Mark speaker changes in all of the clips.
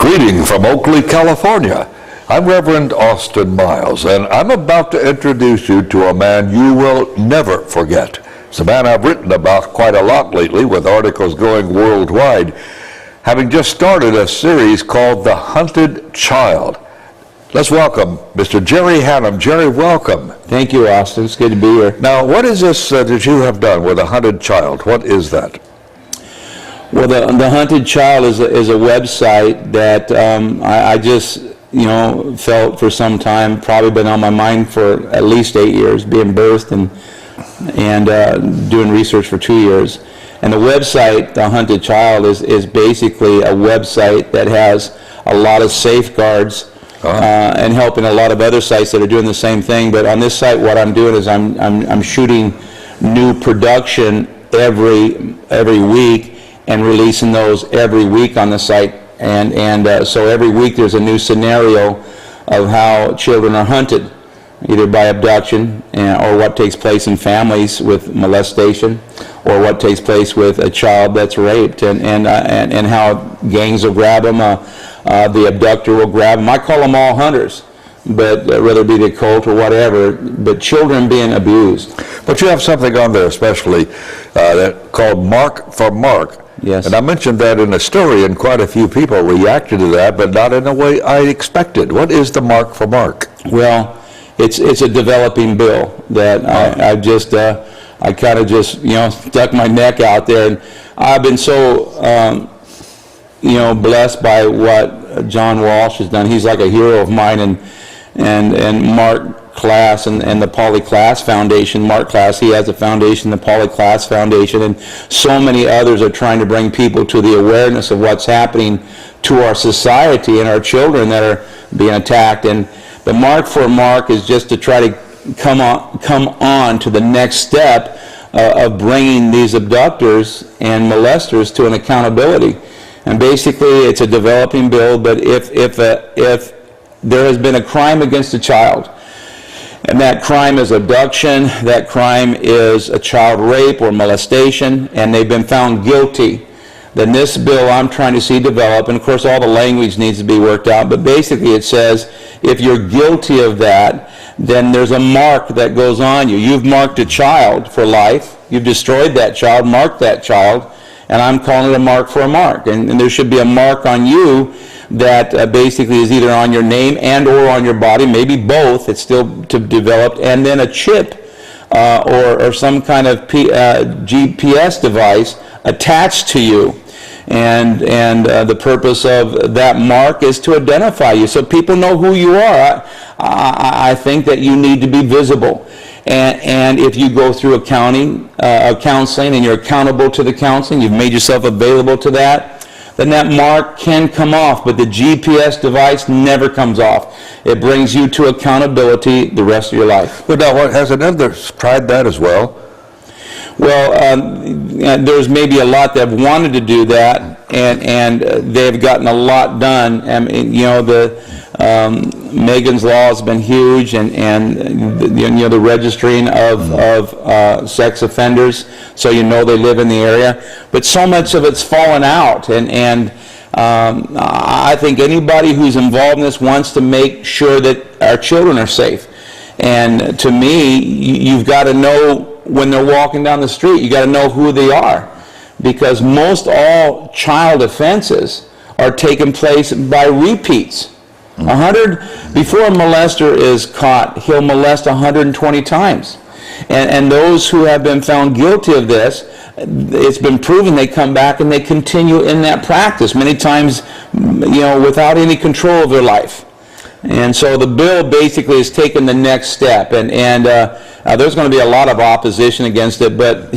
Speaker 1: Greeting from Oakley, California. I'm Reverend Austin Miles, and I'm about to introduce you to a man you will never forget. It's a man I've written about quite a lot lately, with articles going worldwide, having just started a series called The Hunted Child. Let's welcome Mr. Jerry Hannum. Jerry, welcome.
Speaker 2: Thank you, Austin. It's good to be here.
Speaker 1: Now, what is this that you have done with The Hunted Child? What is that?
Speaker 2: Well, the Hunted Child is a website that I just, felt for some time, probably been on my mind for at least 8 years, being birthed and doing research for 2 years. And the website, The Hunted Child, is basically a website that has a lot of safeguards and helping a lot of other sites that are doing the same thing. But on this site, what I'm doing is I'm shooting new production every week and releasing those every week on the site. And so every week there's a new scenario of how children are hunted, either by abduction or what takes place in families with molestation, or what takes place with a child that's raped, and how gangs will grab them, the abductor will grab them. I call them all hunters, but whether it be the cult or whatever, but children being abused.
Speaker 1: But you have something on there especially called Mark for Mark.
Speaker 2: Yes.
Speaker 1: And I mentioned that in a story, and quite a few people reacted to that, but not in a way I expected. What is the Mark for Mark?
Speaker 2: Well, it's a developing bill that I kind of just stuck my neck out there, and I've been so blessed by what John Walsh has done. He's like a hero of mine, and Mark Class and the Polly Class Foundation. Mark Class, he has a foundation, the Polly Class Foundation, and so many others are trying to bring people to the awareness of what's happening to our society and our children that are being attacked. And the Mark for Mark is just to try to come on to the next step of bringing these abductors and molesters to an accountability. And basically, it's a developing bill. But if there has been a crime against a child, and that crime is abduction, that crime is a child rape or molestation, and they've been found guilty, then this bill I'm trying to see develop, and of course all the language needs to be worked out, but basically it says if you're guilty of that, then there's a mark that goes on you. You've marked a child for life, you've destroyed that child, marked that child, and I'm calling it a mark for a mark. And there should be a mark on you that basically is either on your name and or on your body, maybe both, it's still to develop, and then a chip or some kind of GPS device attached to you. And the purpose of that mark is to identify you, so people know who you are. I think that you need to be visible. And if you go through counseling and you're accountable to the counseling, you've made yourself available to that, then that mark can come off, but the GPS device never comes off. It brings you to accountability the rest of your life.
Speaker 1: Well, now, has another tried that as well?
Speaker 2: Well, there's maybe a lot that have wanted to do that, and they've gotten a lot done. I mean, Megan's Law has been huge, and the registering of sex offenders, so they live in the area. But so much of it's fallen out, and I think anybody who's involved in this wants to make sure that our children are safe. And to me, you've got to know when they're walking down the street, you got to know who they are, because most all child offenses are taking place by repeats. 100 before a molester is caught, he'll molest 120 times, and those who have been found guilty of this, it's been proven they come back and they continue in that practice, many times without any control of their life. And so the bill basically has taken the next step, and there's going to be a lot of opposition against it, but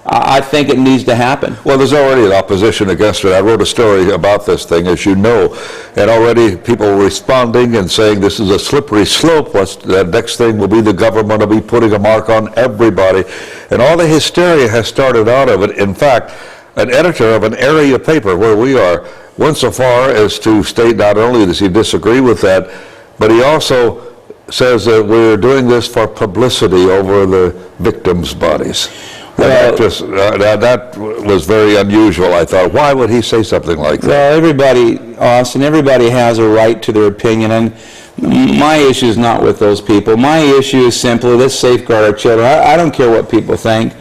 Speaker 2: I think it needs to happen.
Speaker 1: Well, there's already an opposition against it. I wrote a story about this thing, as you know, and already people are responding and saying this is a slippery slope. The next thing will be the government will be putting a mark on everybody, and all the hysteria has started out of it. In fact, an editor of an area paper where we are went so far as to state not only does he disagree with that, but he also says that we're doing this for publicity over the victims' bodies. That just, that was very unusual. I thought, why would he say something like that?
Speaker 2: Well, everybody, Austin, everybody has a right to their opinion, and my issue is not with those people. My issue is simply, let's safeguard our children. I don't care what people think.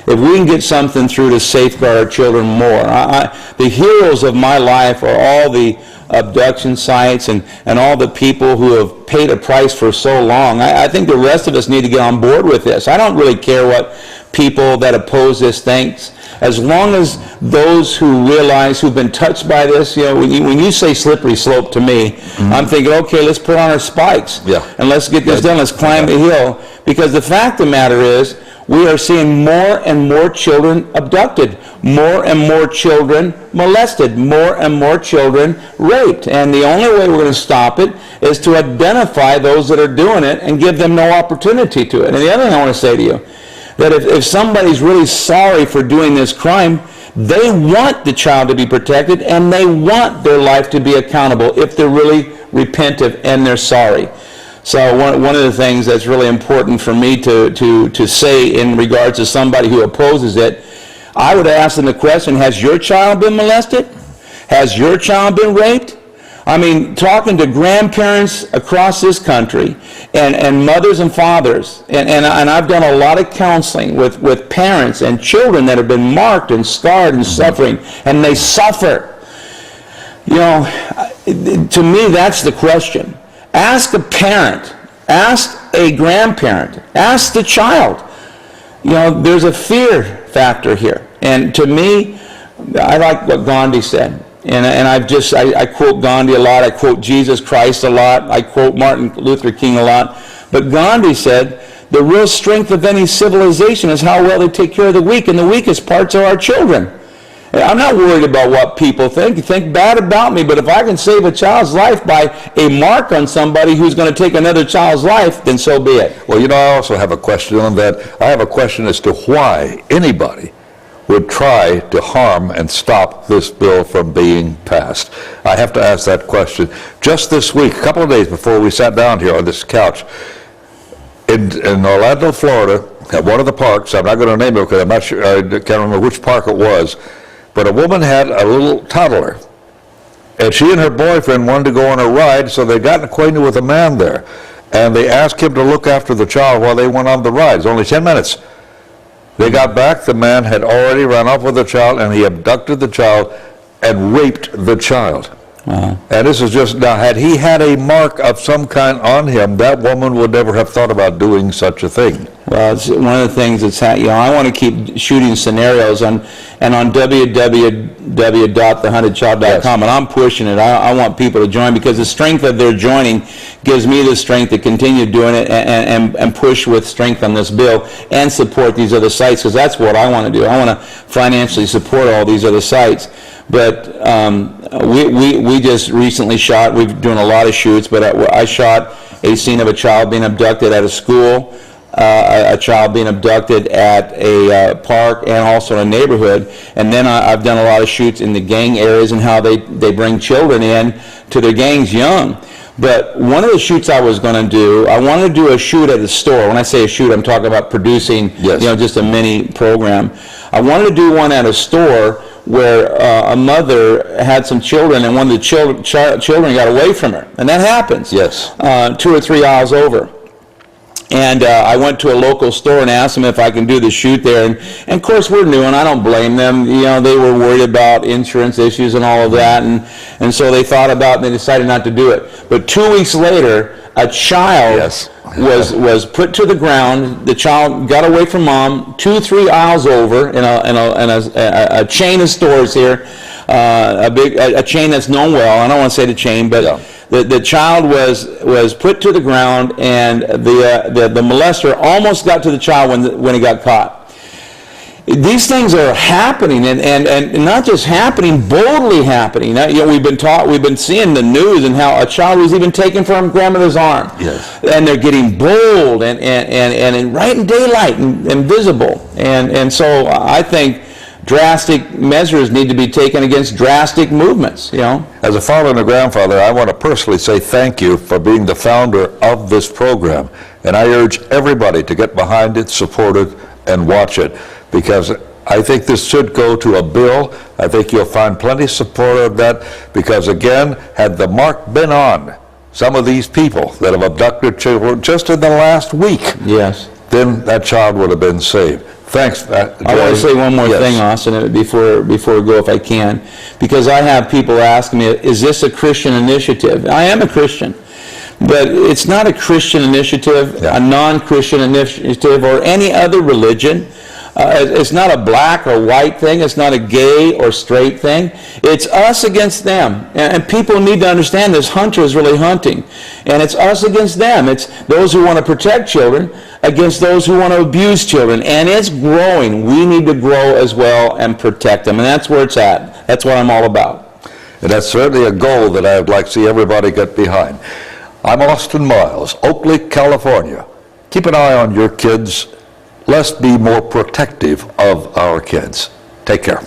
Speaker 2: If we can get something through to safeguard our children more. The heroes of my life are all the abduction sites and all the people who have paid a price for so long. I think the rest of us need to get on board with this. I don't really care what people that oppose this think. As long as those who realize, who've been touched by this, when you say slippery slope to me, I'm thinking, okay, let's put on our spikes.
Speaker 1: Yeah.
Speaker 2: And let's get this done. Let's climb the hill. Because the fact of the matter is, we are seeing more and more children abducted, more and more children molested, more and more children raped. And the only way we're going to stop it is to identify those that are doing it and give them no opportunity to it. And the other thing I want to say to you, that if somebody's really sorry for doing this crime, they want the child to be protected and they want their life to be accountable if they're really repentant and they're sorry. So one of the things that's really important for me to say in regards to somebody who opposes it, I would ask them the question, has your child been molested? Has your child been raped? I mean, talking to grandparents across this country and mothers and fathers, and I've done a lot of counseling with parents and children that have been marked and scarred and suffering, and they suffer. To me, that's the question. Ask a parent, ask a grandparent, ask the child. There's a fear factor here. And to me, I like what Gandhi said. And I quote Gandhi a lot, I quote Jesus Christ a lot, I quote Martin Luther King a lot. But Gandhi said, the real strength of any civilization is how well they take care of the weak, and the weakest parts are our children. I'm not worried about what people think. You think bad about me, but if I can save a child's life by a mark on somebody who's going to take another child's life, then so be it.
Speaker 1: Well, I also have a question on that. I have a question as to why anybody would try to harm and stop this bill from being passed. I have to ask that question. Just this week, a couple of days before we sat down here on this couch, in Orlando, Florida, at one of the parks, I'm not going to name it because I'm not sure, I can't remember which park it was, but a woman had a little toddler, and she and her boyfriend wanted to go on a ride, so they got acquainted with a man there, and they asked him to look after the child while they went on the ride. It was only 10 minutes. They got back, the man had already run off with the child, and he abducted the child and raped the child.
Speaker 2: Wow.
Speaker 1: And this is just, now had he had a mark of some kind on him, that woman would never have thought about doing such a thing.
Speaker 2: Well, it's one of the things that's, I want to keep shooting scenarios on www.thehuntedchild.com,
Speaker 1: Yes.
Speaker 2: and I'm pushing it. I want people to join because the strength of their joining gives me the strength to continue doing it and push with strength on this bill and support these other sites, because that's what I want to do. I want to financially support all these other sites. But we just recently shot, we've been doing a lot of shoots, but I shot a scene of a child being abducted at a school, a child being abducted at a park, and also in a neighborhood. And then I've done a lot of shoots in the gang areas and how they bring children in to their gangs young. But one of the shoots I was going to do, I wanted to do a shoot at a store. When I say a shoot, I'm talking about producing,
Speaker 1: Yes.
Speaker 2: just a mini program. I wanted to do one at a store where a mother had some children, and one of the children got away from her. And that happens.
Speaker 1: Yes.
Speaker 2: 2 or 3 aisles over. And I went to a local store and asked them if I can do the shoot there. And of course, we're new, and I don't blame them. They were worried about insurance issues and all of that. And so they thought about it, and they decided not to do it. But 2 weeks later, a child
Speaker 1: Yes.
Speaker 2: was put to the ground. The child got away from mom 2-3 aisles over in a chain of stores here, a chain that's known well. I don't want to say the chain, but
Speaker 1: Yeah.
Speaker 2: the child was put to the ground, and the molester almost got to the child when he got caught. These things are happening, and not just happening, boldly happening. We've been seeing the news and how a child was even taken from grandmother's arm.
Speaker 1: Yes.
Speaker 2: And they're getting bold and right in daylight and visible. And so I think drastic measures need to be taken against drastic movements,
Speaker 1: As a father and a grandfather, I want to personally say thank you for being the founder of this program. And I urge everybody to get behind it, support it, and watch it. because I think this should go to a bill. I think you'll find plenty of support of that, because again, had the mark been on some of these people that have abducted children just in the last week,
Speaker 2: Yes.
Speaker 1: then that child would have been saved. Thanks,
Speaker 2: I want to
Speaker 1: Jerry.
Speaker 2: say one more
Speaker 1: Yes.
Speaker 2: thing, Austin, before we go, if I can, because I have people asking me, is this a Christian initiative? I am a Christian, but it's not a Christian initiative,
Speaker 1: Yeah.
Speaker 2: a non-Christian initiative, or any other religion. It's not a black or white thing. It's not a gay or straight thing. It's us against them. And people need to understand this hunter is really hunting. And it's us against them. It's those who want to protect children against those who want to abuse children. And it's growing. We need to grow as well and protect them. And that's where it's at. That's what I'm all about.
Speaker 1: And that's certainly a goal that I would like to see everybody get behind. I'm Austin Miles, Oakley, California. Keep an eye on your kids. Let's be more protective of our kids. Take care.